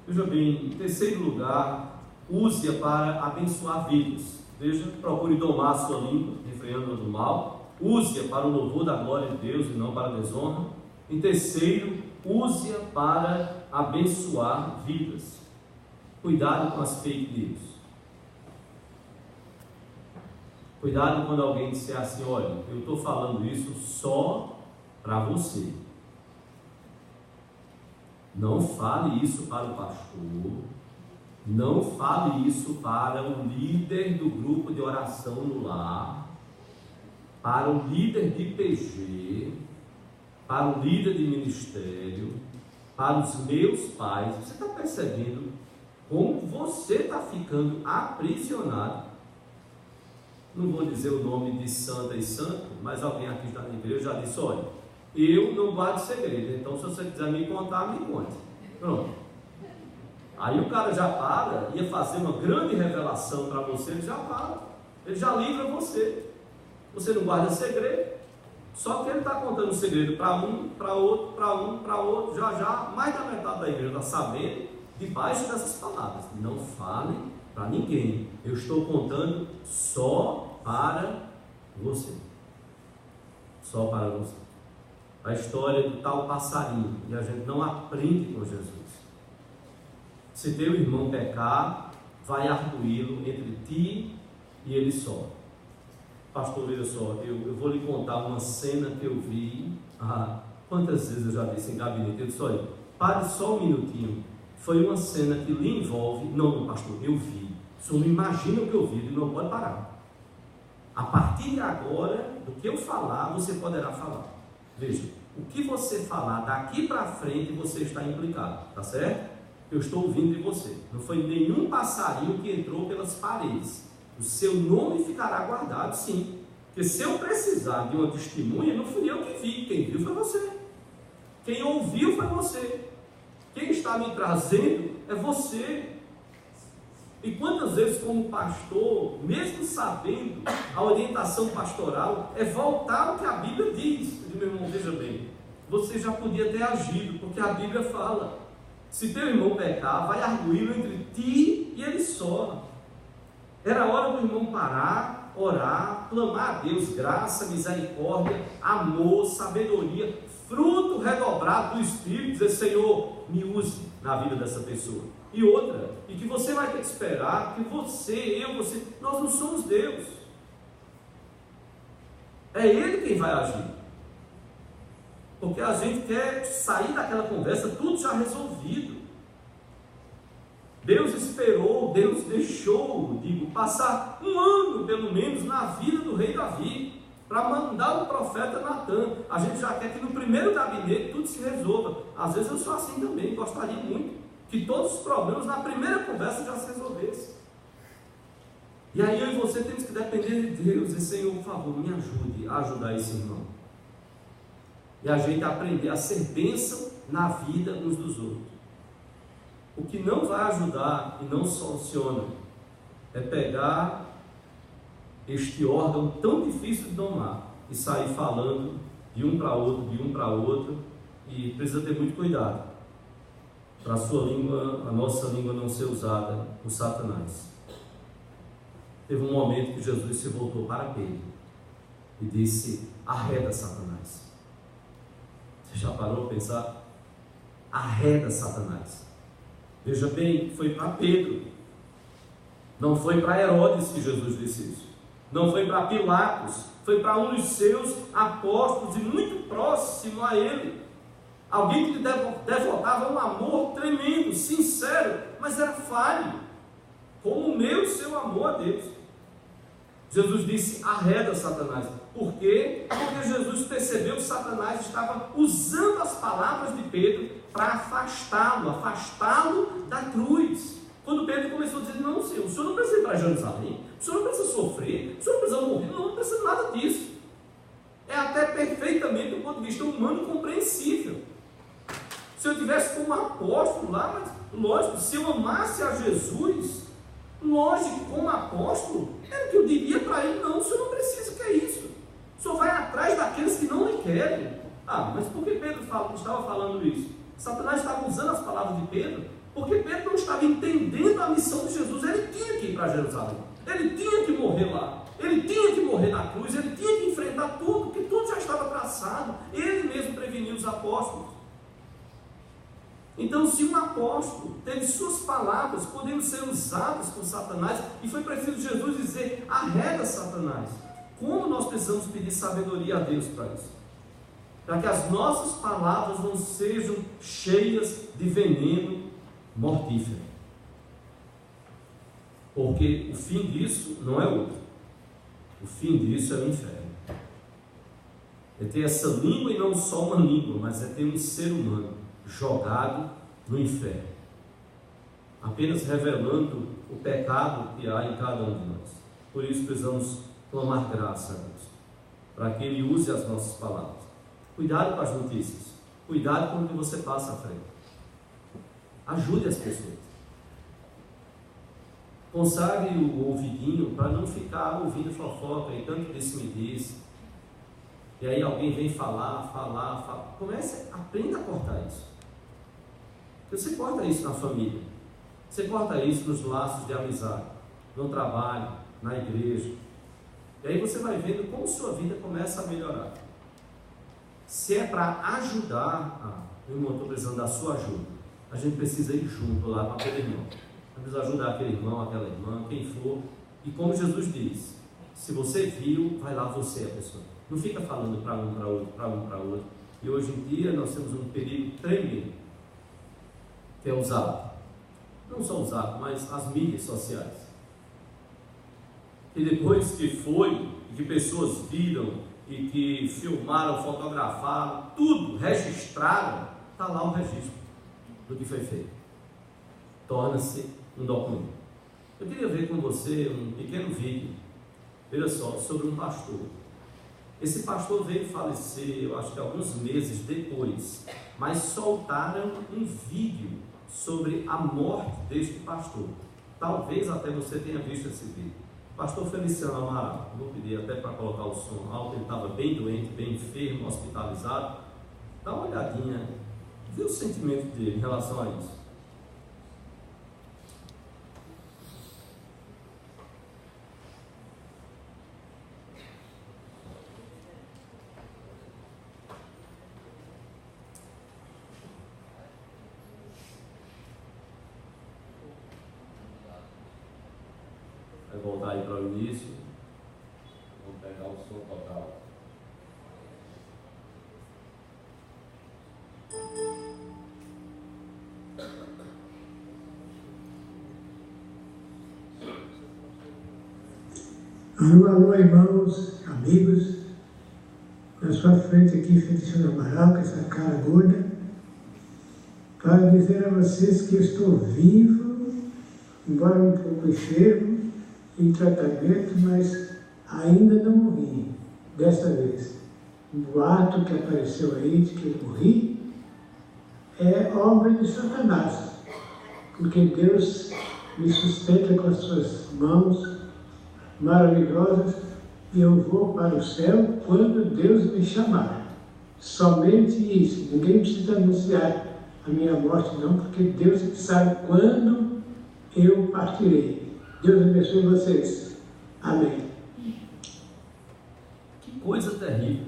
Veja bem, em terceiro lugar, use-a para abençoar vidas. Veja, procure domar a sua língua, refreando-a do mal. Use-a para o louvor da glória de Deus e não para a desonra. Em terceiro, use-a para abençoar vidas. Cuidado com as fake news. Cuidado quando alguém disser assim: olha, eu estou falando isso só para você. Não fale isso para o pastor. Não fale isso para o líder do grupo de oração no lar, para o líder de PG, para o líder de ministério, para os meus pais. Você está percebendo como você está ficando aprisionado? Não vou dizer o nome de santa e santo, mas alguém aqui está na igreja já disse: olha, eu não guardo segredo, então se você quiser me contar, me conte. Pronto. Aí o cara já para, ia fazer uma grande revelação para você, ele já para, ele já livra você. Você não guarda segredo, só que ele está contando o segredo para um, para outro, para um, para outro. Já mais da metade da igreja está sabendo, debaixo dessas palavras: não falem para ninguém, eu estou contando só para você. Só para você. A história do tal passarinho, e a gente não aprende com Jesus. Se teu irmão pecar, vai arguí-lo entre ti e ele só. Pastor, veja só, eu vou lhe contar uma cena que eu vi. Quantas vezes eu já disse em gabinete? Eu disse: olha, pare só um minutinho. Foi uma cena que lhe envolve. Não, pastor, eu vi. O senhor não imagina o que eu vi, ele não pode parar. A partir de agora, do que eu falar, você poderá falar. Veja, o que você falar daqui para frente, você está implicado, tá certo? Eu estou ouvindo de você. Não foi nenhum passarinho que entrou pelas paredes. O seu nome ficará guardado, sim. Porque se eu precisar de uma testemunha, não fui eu que vi. Quem viu foi você. Quem ouviu foi você. Quem está me trazendo é você. E quantas vezes, como pastor, mesmo sabendo a orientação pastoral, é voltar ao que a Bíblia diz. Eu digo: meu irmão, veja bem, você já podia ter agido, porque a Bíblia fala: se teu irmão pecar, vai arguí-lo entre ti e ele só. Era hora do irmão parar, orar, clamar a Deus graça, misericórdia, amor, sabedoria, fruto redobrado do Espírito, dizer: Senhor, me use na vida dessa pessoa. E outra, e que você vai ter que esperar, que você, nós não somos Deus. É Ele quem vai agir. Porque a gente quer sair daquela conversa tudo já resolvido. Deus esperou, Deus deixou, passar um ano pelo menos na vida do rei Davi, para mandar o profeta Natan. A gente já quer que no primeiro gabinete tudo se resolva. Às vezes eu sou assim também, gostaria muito que todos os problemas na primeira conversa já se resolvessem. E aí eu e você temos que depender de Deus e: Senhor, por favor, me ajude a ajudar esse irmão. E a gente aprender a ser bênção na vida uns dos outros. O que não vai ajudar e não soluciona é pegar este órgão tão difícil de domar e sair falando de um para outro, e precisa ter muito cuidado para a nossa língua não ser usada por Satanás. Teve um momento que Jesus se voltou para Pedro e disse: arreda Satanás. Você já parou a pensar? Arreda Satanás. Veja bem, foi para Pedro, não foi para Herodes que Jesus disse isso, não foi para Pilatos, foi para um dos seus apóstolos e muito próximo a ele, alguém que lhe devotava um amor tremendo, sincero, mas era falho, como o meu e o seu amor a Deus. Jesus disse: arreda Satanás. Por quê? Porque Jesus percebeu que Satanás estava usando as palavras de Pedro para afastá-lo da cruz. Quando Pedro começou a dizer: não, Senhor, o Senhor não precisa ir para Jerusalém, o Senhor não precisa sofrer, o Senhor não precisa morrer, não precisa nada disso. É até perfeitamente do ponto de vista humano compreensível. Se eu tivesse como apóstolo lá, mas lógico, se eu amasse a Jesus, Lógico, como apóstolo, era que eu diria para ele: não, o senhor não precisa, que é isso? O senhor vai atrás daqueles que não lhe querem. Ah, mas por que Pedro estava falando isso? Satanás estava usando as palavras de Pedro, porque Pedro não estava entendendo a missão de Jesus. Ele tinha que ir para Jerusalém, ele tinha que morrer lá, ele tinha que morrer na cruz, ele tinha que enfrentar tudo, porque tudo já estava traçado. Ele mesmo preveniu os apóstolos. Então, se um apóstolo teve suas palavras podendo ser usadas por Satanás, e foi preciso Jesus dizer: arreda Satanás, como nós precisamos pedir sabedoria a Deus para isso? Para que as nossas palavras não sejam cheias de veneno mortífero. Porque o fim disso não é outro. O fim disso é o inferno. É ter essa língua, e não só uma língua, mas é ter um ser humano jogado no inferno, apenas revelando o pecado que há em cada um de nós. Por isso precisamos clamar graça a Deus, para que Ele use as nossas palavras. Cuidado com as notícias, cuidado com o que você passa à frente. Ajude as pessoas. Consagre o ouvidinho para não ficar ouvindo fofoca e tanto disse-me-disse. E aí alguém vem falar. Aprenda a cortar isso. Você corta isso na família, você corta isso nos laços de amizade, no trabalho, na igreja. E aí você vai vendo como sua vida começa a melhorar. Se é para ajudar, meu irmão, estou precisando da sua ajuda, a gente precisa ir junto lá com aquele irmão. Precisa ajudar aquele irmão, aquela irmã, quem for. E como Jesus diz, se você viu, vai lá você, a pessoa. Não fica falando para um, para outro, para um, para outro. E hoje em dia nós temos um perigo tremendo, que é o zap. Não só o zap, mas as mídias sociais. E depois que foi, que pessoas viram, e que filmaram, fotografaram, tudo, registraram, está lá o registro do que foi feito. Torna-se um documento. Eu queria ver com você um pequeno vídeo, veja só, sobre um pastor. Esse pastor veio falecer, eu acho que alguns meses depois, mas soltaram um vídeo sobre a morte deste pastor. Talvez até você tenha visto esse vídeo. Pastor Feliciano Amaral, vou pedir até para colocar o som alto, ele estava bem doente, bem enfermo, hospitalizado. Dá uma olhadinha, vê o sentimento dele em relação a isso. Vai voltar aí para o início. Vamos pegar o som total. Alô, irmãos, amigos. Na sua frente aqui, Feliciano Amaral, com essa cara gorda, para dizer a vocês que eu estou vivo, embora um pouco enfermo, em tratamento, mas ainda não morri, desta vez. O boato que apareceu aí de que eu morri é obra de Satanás, porque Deus me sustenta com as suas mãos maravilhosas e eu vou para o céu quando Deus me chamar. Somente isso, ninguém precisa anunciar a minha morte não, porque Deus sabe quando eu partirei. Deus abençoe vocês. Amém. Que coisa terrível.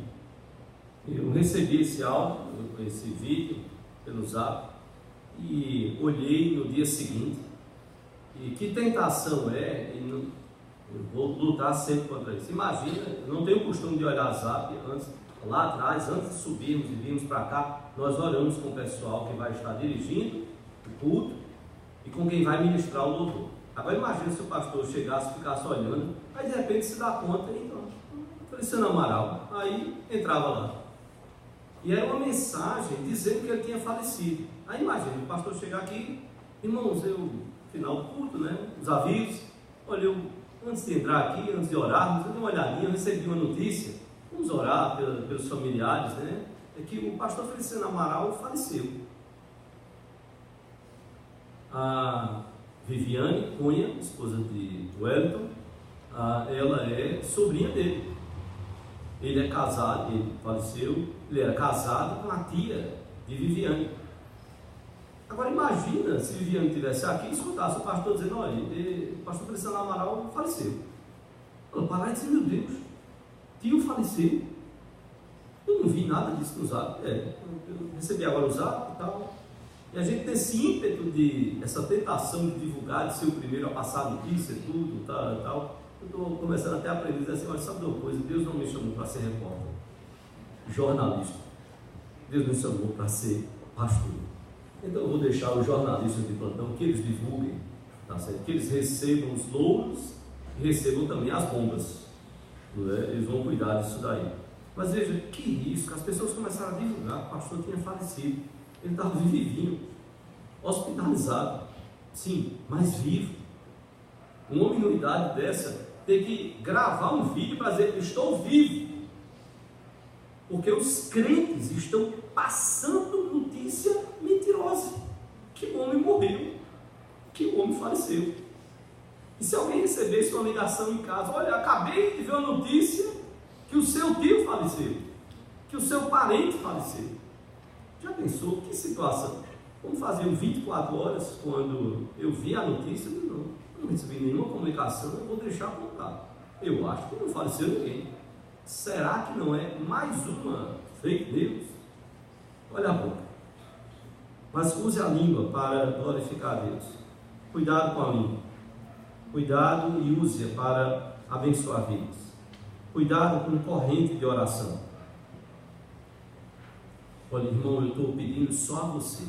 Eu recebi esse áudio, esse vídeo pelo zap e olhei no dia seguinte. E que tentação é, eu vou lutar sempre contra isso. Imagina, eu não tenho o costume de olhar zap antes, lá atrás, antes de subirmos e virmos para cá, nós oramos com o pessoal que vai estar dirigindo o culto e com quem vai ministrar o louvor. Agora imagina se o pastor chegasse e ficasse olhando, aí de repente se dá conta e então, Feliciano Amaral, aí entrava lá. E era uma mensagem dizendo que ele tinha falecido. Aí imagina, o pastor chegar aqui, irmãos, final do culto, né? Os avisos, olha, antes de entrar aqui, antes de orar, eu dei uma olhadinha, eu recebi uma notícia, vamos orar pelos familiares, né? É que o pastor Feliciano Amaral faleceu. Viviane Cunha, esposa de Wellington, ela é sobrinha dele. Ele é casado, ele faleceu, ele era casado com a tia de Viviane. Agora imagina se Viviane estivesse aqui e escutasse o pastor dizendo: olha, o pastor Cristiano Amaral faleceu. Ela parar e dizer: meu Deus, tio faleceu. Eu não vi nada disso no Zap. Eu recebi agora o Zap e tal. E a gente tem esse ímpeto, essa tentação de divulgar, de ser o primeiro a passar notícia, tudo, tal. Eu estou começando até a aprender a dizer assim: olha, sabe de uma coisa? Deus não me chamou para ser repórter, jornalista. Deus me chamou para ser pastor. Então eu vou deixar os jornalistas de plantão que eles divulguem, tá certo? Que eles recebam os louros e recebam também as bombas. Eles vão cuidar disso daí. Mas veja, que risco, as pessoas começaram a divulgar que o pastor tinha falecido. Ele estava vivinho, hospitalizado, sim, mas vivo. Uma homem numa idade dessa tem que gravar um vídeo para dizer: estou vivo. Porque os crentes estão passando notícia mentirosa, que o homem morreu, que o homem faleceu. E se alguém recebesse uma ligação em casa: olha, acabei de ver uma notícia que o seu tio faleceu, que o seu parente faleceu. Já pensou que situação? Como faziam 24 horas, quando eu vi a notícia, não recebi nenhuma comunicação, eu vou deixar contar. Eu acho que não faleceu ninguém. Será que não é mais uma fake news? Olha a boca. Mas use a língua para glorificar a Deus. Cuidado com a língua. Cuidado e use-a para abençoar vidas. Cuidado com corrente de oração. Olha, irmão, eu estou pedindo só a você.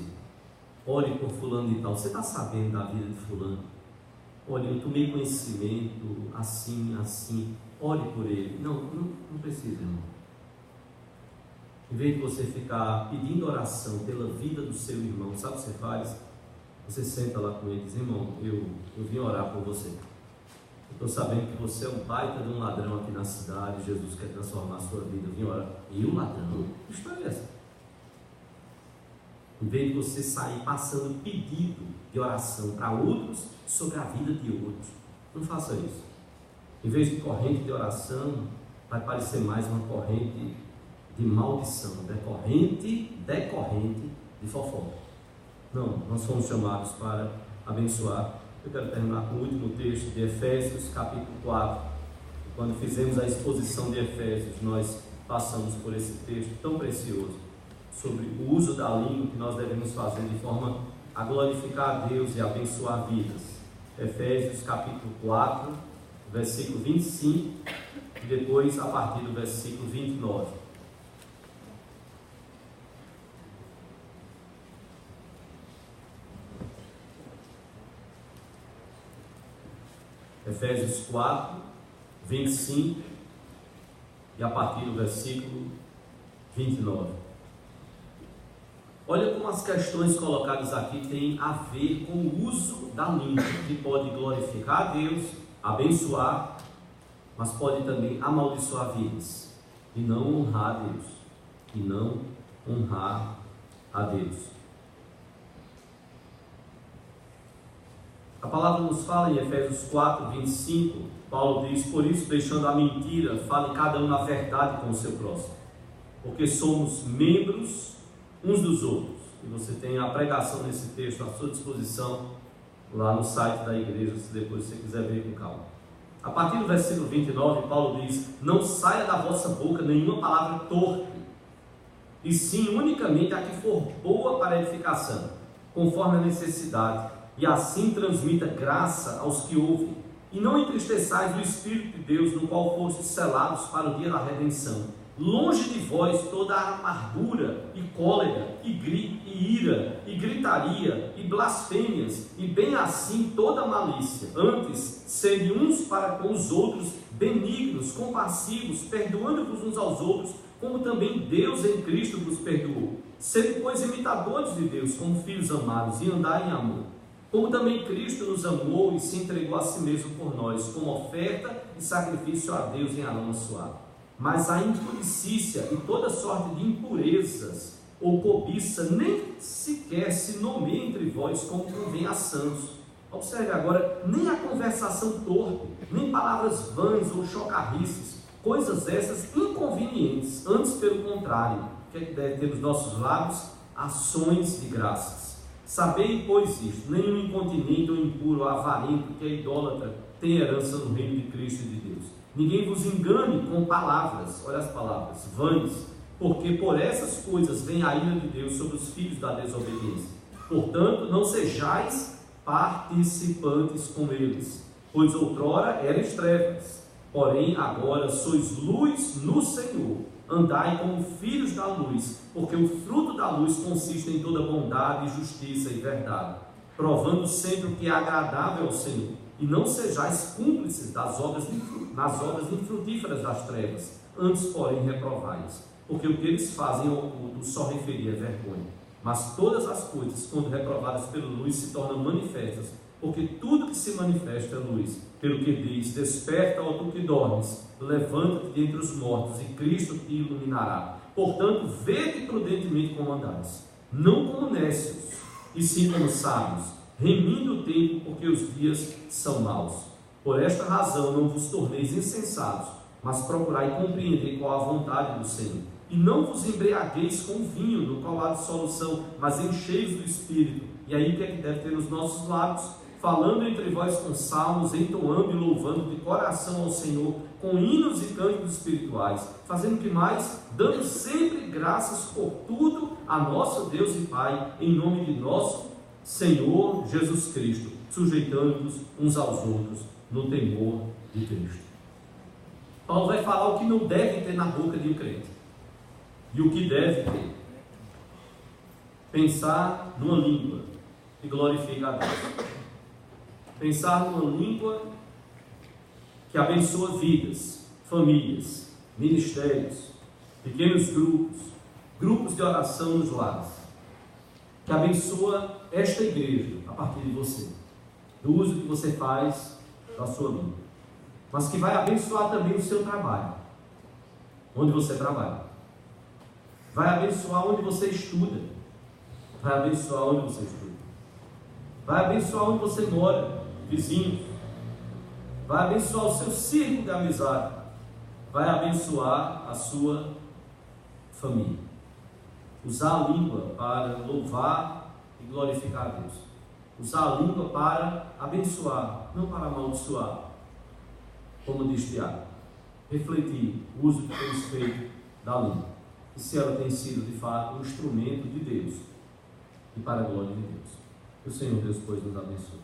Ore por fulano e tal. Você está sabendo da vida de fulano? Olha, eu tomei conhecimento assim. Ore por ele. Não precisa, irmão. Em vez de você ficar pedindo oração pela vida do seu irmão, sabe o que você faz? Você senta lá com ele e diz: irmão, eu vim orar por você. Eu estou sabendo que você é um baita de um ladrão aqui na cidade. Jesus quer transformar a sua vida. Eu vim orar. E o ladrão? Que história é essa? Em vez de você sair passando pedido de oração para outros sobre a vida de outros, não faça isso. Em vez de corrente de oração, vai parecer mais uma corrente de maldição, decorrente de fofoca. Não, nós fomos chamados para abençoar. Eu quero terminar com o último texto de Efésios, capítulo 4. Quando fizemos a exposição de Efésios, nós passamos por esse texto tão precioso sobre o uso da língua que nós devemos fazer de forma a glorificar a Deus e abençoar vidas. Efésios capítulo 4, versículo 25 e depois a partir do versículo 29. Efésios 4, 25 e a partir do versículo 29. Olha como as questões colocadas aqui têm a ver com o uso da língua, que pode glorificar a Deus, abençoar, mas pode também amaldiçoar vidas e não honrar a Deus. A palavra nos fala em Efésios 4, 25, Paulo diz: por isso, deixando a mentira, fale cada um na verdade com o seu próximo, porque somos membros uns dos outros. E você tem a pregação nesse texto à sua disposição lá no site da igreja, se depois você quiser ver com calma. A partir do versículo 29, Paulo diz: não saia da vossa boca nenhuma palavra torpe, e sim unicamente a que for boa para a edificação, conforme a necessidade, e assim transmita graça aos que ouvem. E não entristeçais o Espírito de Deus, no qual fostes selados para o dia da redenção. Longe de vós toda a amargura, e cólera, e ira, e gritaria, e blasfêmias, e bem assim toda malícia. Antes, sede uns para com os outros benignos, compassivos, perdoando-vos uns aos outros, como também Deus em Cristo vos perdoou. Sede, pois, imitadores de Deus, como filhos amados, e andai em amor. Como também Cristo nos amou e se entregou a si mesmo por nós, como oferta e sacrifício a Deus em aroma suave. Mas a impudicícia e toda sorte de impurezas ou cobiça nem sequer se nomeia entre vós como convém a santos. Observe agora, nem a conversação torpe, nem palavras vãs ou chocarrices, coisas essas inconvenientes, antes pelo contrário, que deve ter nos nossos lábios ações de graças. Sabei, pois, isto: nenhum incontinente ou impuro, ou avarento, que é idólatra, tem herança no reino de Cristo e de Deus. Ninguém vos engane com palavras, olha as palavras, vãs, porque por essas coisas vem a ira de Deus sobre os filhos da desobediência. Portanto, não sejais participantes com eles, pois outrora erais trevas, porém agora sois luz no Senhor. Andai como filhos da luz, porque o fruto da luz consiste em toda bondade, justiça e verdade, provando sempre o que é agradável ao Senhor, e não sejais cúmplices nas obras infrutíferas das trevas, antes, porém, reprovai-os, porque o que eles fazem oculto só referir é vergonha. Mas todas as coisas, quando reprovadas pela luz, se tornam manifestas, porque tudo que se manifesta é luz. Pelo que diz: desperta, ó tu que dormes, levanta-te dentre os mortos, e Cristo te iluminará. Portanto, vede prudentemente como andais, não como nécios, e sim como sábios, remindo o tempo, porque os dias são maus. Por esta razão não vos torneis insensatos, mas procurai compreender qual a vontade do Senhor. E não vos embriagueis com vinho, no qual há dissolução, mas enchei-vos do Espírito. E aí o que é que deve ter nos nossos lábios? Falando entre vós com salmos, entoando e louvando de coração ao Senhor, com hinos e cânticos espirituais, fazendo que mais? Dando sempre graças por tudo a nosso Deus e Pai, em nome de nosso Senhor Jesus Cristo, sujeitando-nos uns aos outros no temor de Cristo. Paulo vai falar o que não deve ter na boca de um crente e o que deve ter. Pensar numa língua que glorifica a Deus. Pensar numa língua que abençoa vidas, famílias, ministérios, pequenos grupos de oração nos lares, que abençoa esta igreja a partir de você, do uso que você faz da sua língua, mas que vai abençoar também o seu trabalho, onde você trabalha, vai abençoar onde você estuda, vai abençoar onde você estuda, vai abençoar onde você mora, vizinhos, vai abençoar o seu círculo de amizade, vai abençoar a sua família. Usar a língua para louvar e glorificar a Deus. Usar a língua para abençoar, não para amaldiçoar, como diz Tiago. Refletir o uso que temos feito da língua, e se ela tem sido de fato um instrumento de Deus e para a glória de Deus. Que o Senhor Deus, pois, nos abençoe.